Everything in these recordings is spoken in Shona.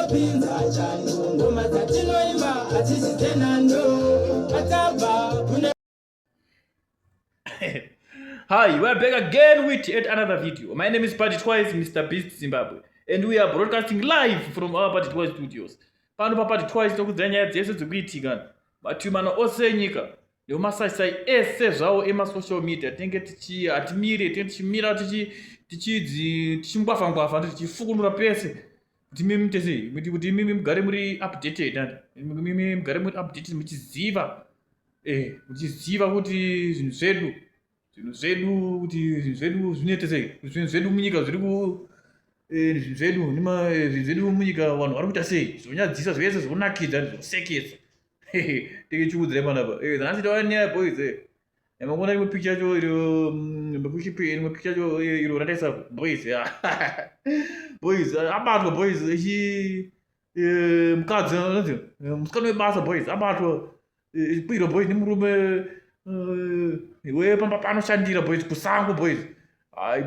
Hi, we're back again with yet another video. My name is Paddytwice, Mr. Beast Zimbabwe, and we are broadcasting live from our Paddytwice studios. Pano pa Paddytwice tokudzanya nyaya dzese dzikuitika matumano ose enyika nemasaisai ese zvawo emasocial media tinenge hatimire tichimira tichingwafangwafa tichifukunura pese kuti mimi tese kuti mimi mugare muri updated mimi mugare muri updated muchiziva kuti zvinhu zvedu zvinete sei, zvinhu zvedu munyika zvinhu zvedu munyika vanhu vari kuita sei, zvonyadzisa zvese zvonakidza zvosekesa tichichiudzirai panapa nhasi tava nyaya boys makona rimwe picha yacho rimwe picha yacho iro rataisa boys boys abatwa boys mukadzi musikana webasa boys abatwa ichipwirwa boys nemurume panoshandira boys kusango boys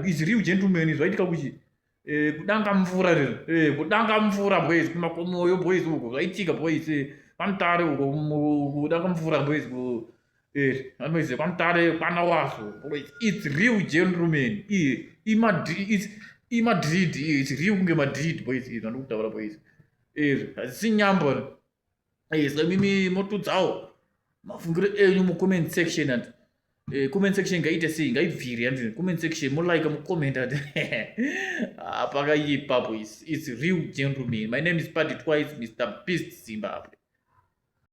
is real gentleman zvaitika kuchi kudanga mvura rero kudanga mvura boys kumakomoyo boys uko zvaitika boys pamutare uko kudanga mvura boys anoise pamutare pana waso boys it's real gentleman imadrid it's real kunge madrid boys andikutaura boys hazisi nyambo saka mimi motudzawo mafungiro enyu mucomment section and comment section ngaite sei ngaibviri and comment section mulike mucomment and apakaipa boys it's real gentleman. My name is Paddytwice, Mr. Beast Zimbabwe.